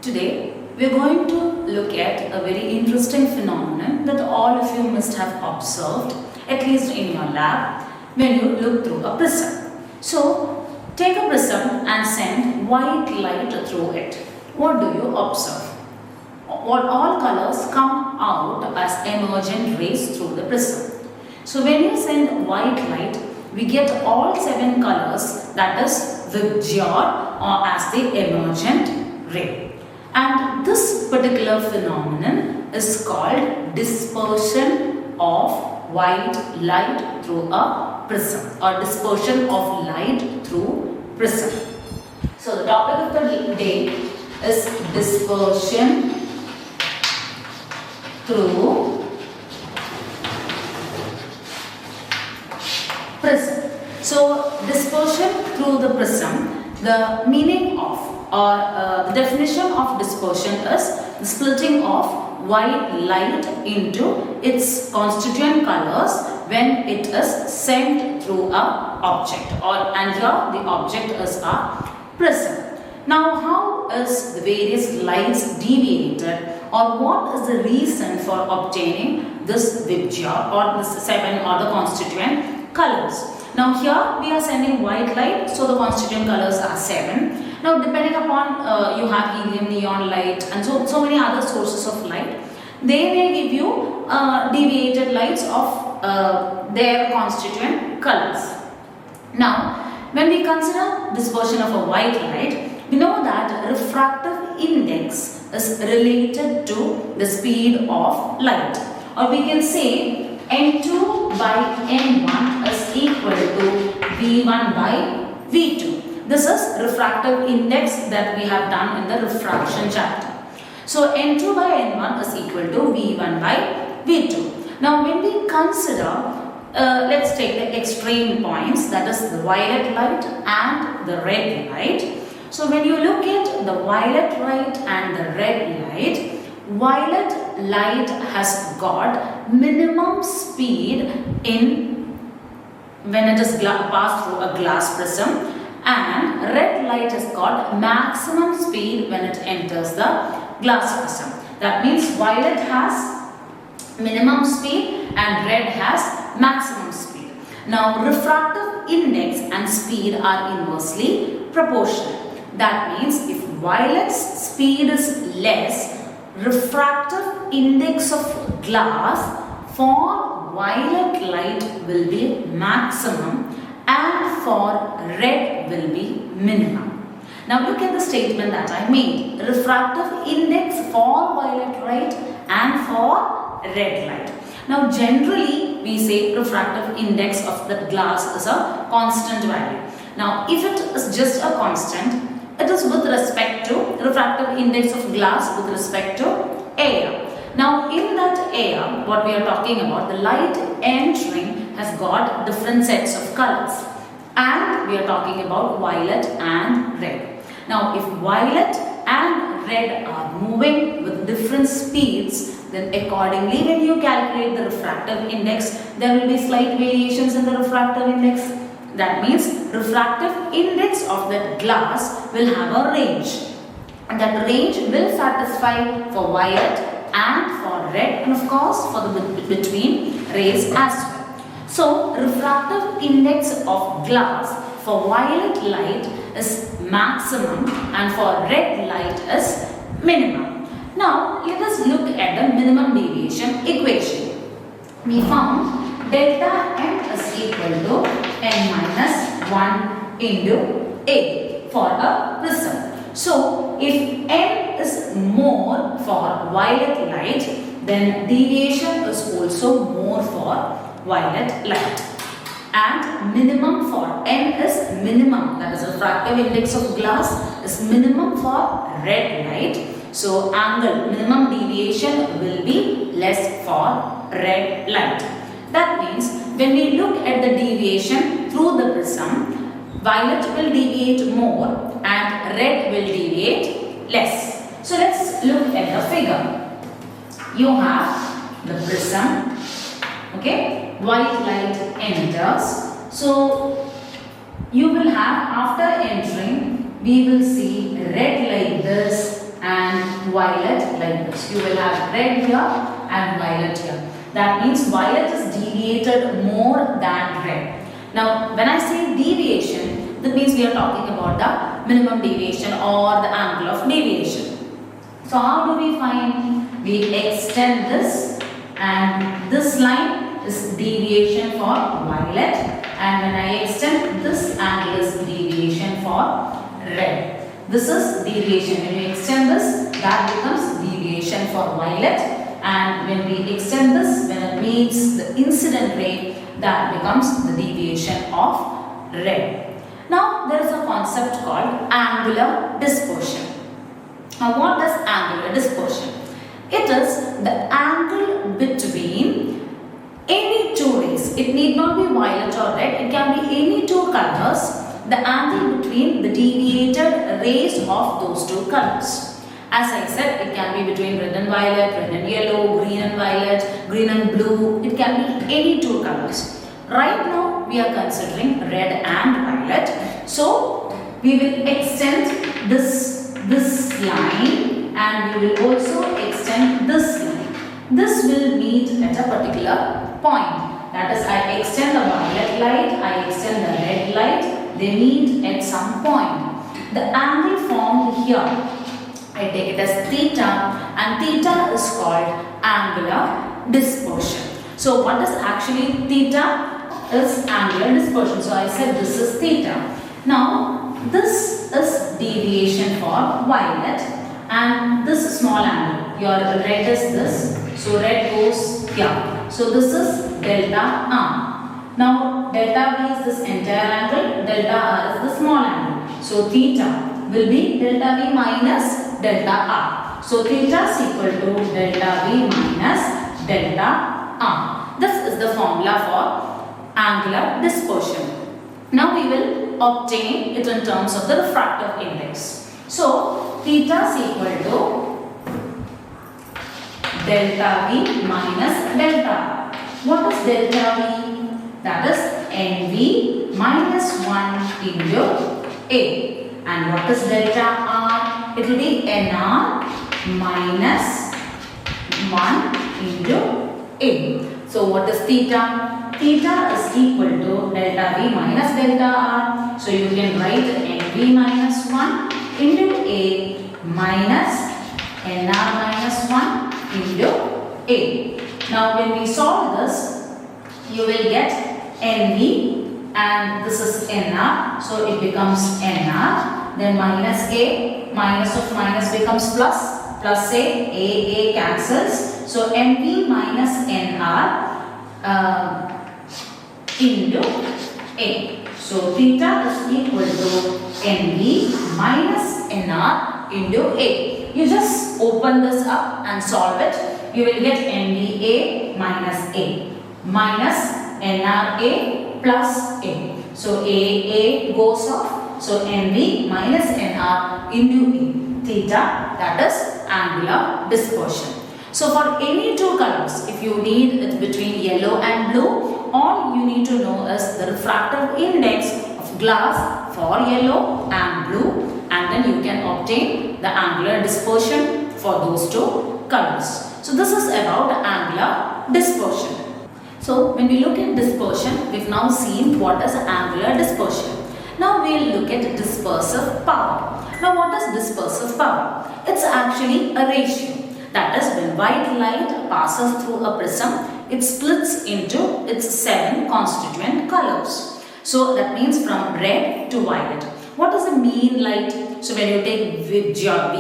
Today we are going to look at a very interesting phenomenon that all of you must have observed, at least in your lab, when you look through a prism. So take a prism and send white light through it. What do you observe? What all colors come out as emergent rays through the prism. So when you send white light, we get all 7 colors, that is wibgeo or as the emergent ray. And this particular phenomenon is called dispersion of white light through a prism, or dispersion of light through prism. So the topic of the day is dispersion through prism. So dispersion through the prism, the meaning of or the definition of dispersion is the splitting of white light into its constituent colors when it is sent through a object, and here the object is a prism. Now how is the various lights deviated, or what is the reason for obtaining this wibgeo or this 7 or the constituent colors? Now here we are sending white light, so the constituent colors are 7. Now depending upon you have helium, neon light and so many other sources of light, they may give you deviated lights of their constituent colors. Now when we consider dispersion of a white light, we know that refractive index is related to the speed of light, or we can say N2 by N1 is equal to V1 by V2. This is refractive index that we have done in the refraction chapter. So N2 by N1 is equal to V1 by V2. Now when we consider, let's take the extreme points, that is the violet light and the red light. So when you look at the violet light and the red light, violet light has got minimum speed when it is passed through a glass prism, and red light has got maximum speed when it enters the glass prism. That means violet has minimum speed and red has maximum speed. Now refractive index and speed are inversely proportional. That means if violet's speed is less, refractive index of glass for violet light will be maximum and for red will be minimum. Now look at the statement that I made. Refractive index for violet light and for red light. Now generally we say refractive index of the glass is a constant value. Now if it is just a constant, it is with respect to refractive index of glass with respect to air. Now in that air, what we are talking about, the light entering has got different sets of colors, and we are talking about violet and red. Now if violet and red are moving with different speeds, then accordingly when you calculate the refractive index, there will be slight variations in the refractive index. That means refractive index of that glass will have a range, and that range will satisfy for violet and for red, and of course for the between rays as well. So refractive index of glass for violet light is maximum and for red light is minimum. Now let us look at the minimum deviation equation. We found delta M is equal to N minus 1 into A for a prism. So if N is more for violet light, then deviation is also more for violet light. And minimum for N is minimum, that is refractive index of glass is minimum for red light. So angle, minimum deviation will be less for red light. That means when we look at the deviation through the prism, violet will deviate more and red will deviate less. So let's look at the figure. You have the prism, okay, white light enters. So you will have, after entering, we will see red like this and colors. You will have red here and violet here. That means violet is deviated more than red. Now, when I say deviation, that means we are talking about the minimum deviation or the angle of deviation. So, how do we find? We extend this, and this line is deviation for violet, and when I extend this angle is deviation for red. This is deviation. When we extend this, that becomes deviation for violet, and when we extend this, when it meets the incident ray, that becomes the deviation of red. Now there is a concept called angular dispersion. Now what is angular dispersion? It is the angle between any two rays. It need not be violet or red, it can be any two colors. The angle between the deviated rays of those two colors. As I said, it can be between red and violet, red and yellow, green and violet, green and blue. It can be any two colors. Right now, we are considering red and violet. So, we will extend this line, and we will also extend this line. This will meet at a particular point. That is, I extend the violet light, I extend the red light. They meet at some point. The angle formed here, I take it as theta, and theta is called angular dispersion. So what is actually theta? Is angular dispersion. So I said this is theta. Now this is deviation for violet, and this is small angle. Your red is this. So red goes here. So this is delta R. Now delta V is this entire angle, delta R is the small angle. So theta will be delta V minus delta R. So theta is equal to delta V minus delta R. This is the formula for angular dispersion. Now we will obtain it in terms of the refractive index. So theta is equal to delta V minus delta R. What is delta V? That is NV minus 1 into A. And what is delta R? It will be NR minus 1 into A. So what is theta? Theta is equal to delta V minus delta R. So you can write NV minus 1 into A minus NR minus 1 into A. Now when we solve this, you will get NV, and this is NR. So it becomes NR. Then minus A, minus of minus becomes plus. Plus A cancels. So NV minus NR into A. So theta is equal to NV minus NR into A. You just open this up and solve it. You will get NVA minus A minus NRA plus A. So A goes off. So NV minus NR into A. Theta, that is angular dispersion. So for any two colors, if you need it between yellow and blue, all you need to know is the refractive index of glass for yellow and blue, and then you can obtain the angular dispersion for those two colors. So this is about the angular dispersion. So when we look at dispersion, we've now seen what is angular dispersion. Now we will look at dispersive power. Now what is dispersive power? It's actually a ratio. That is, when white light passes through a prism, it splits into its 7 constituent colors. So that means from red to violet. What is the mean light? So when you take VIBGYOR,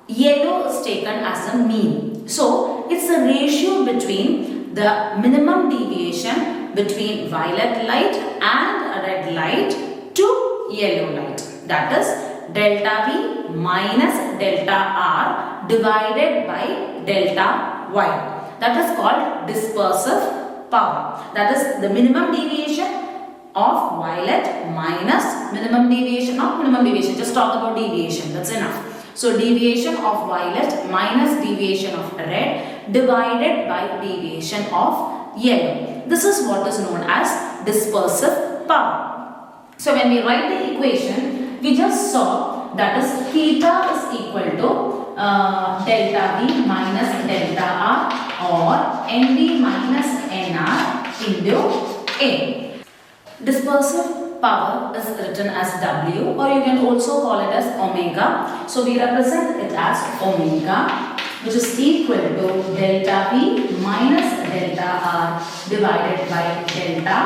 yellow is taken as a mean. So it's a ratio between the minimum deviation between violet light and red light to yellow light. That is delta V minus delta R divided by delta Y. That is called dispersive power. That is the minimum deviation of violet minus minimum deviation, not minimum deviation, just talk about deviation, that's enough. So deviation of violet minus deviation of red divided by deviation of yellow. This is what is known as dispersive power. So when we write the equation, We just saw that is theta is equal to delta V minus delta R or NV minus NR into A. Dispersive power is written as W, or you can also call it as omega. So we represent it as omega, which is equal to delta V minus delta R divided by delta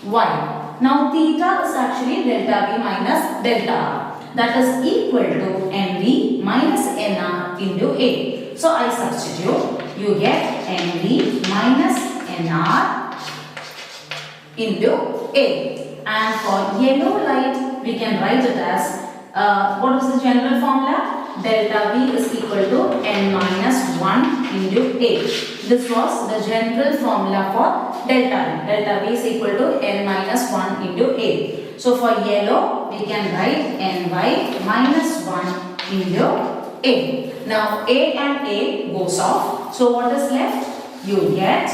Y. Now theta is actually delta V minus delta R. That is equal to NV minus NR into A. So I substitute. You get NV minus NR into A. And for yellow light, we can write it as, what is the general formula? Delta V is equal to N minus 1 into A. This was the general formula for delta V. Delta V is equal to N minus 1 into A. So for yellow, we can write Ny minus 1 into A. Now A and A goes off. So what is left? You get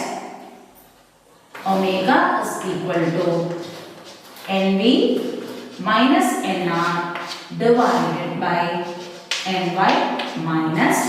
omega is equal to NV minus NR divided by Ny minus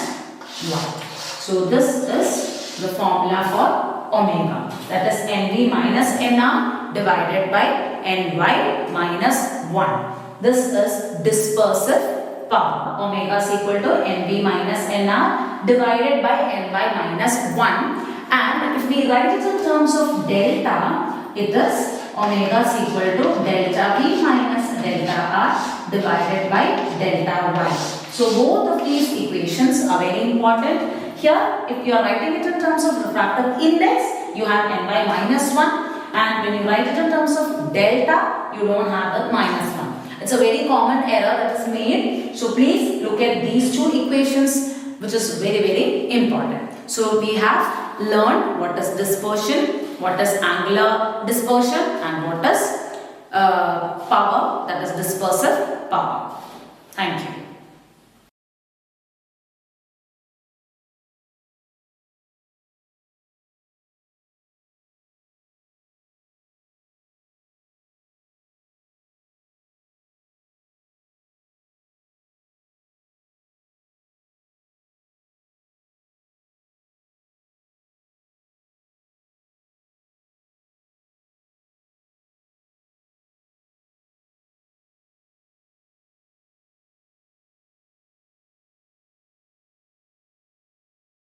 1. So this is the formula for omega. That is NV minus NR divided by Ny minus 1. This is dispersive power. Omega is equal to NV minus NR divided by Ny minus 1. And if we write it in terms of delta, it is omega is equal to delta V minus delta R divided by delta Y. So both of these equations are very important. Here, if you are writing it in terms of refractive index, you have Ny minus 1. And when you write it in terms of delta, you don't have the minus 1. It's a very common error that is made. So please look at these two equations, which is very, very important. So we have learned what is dispersion, what is angular dispersion, and what is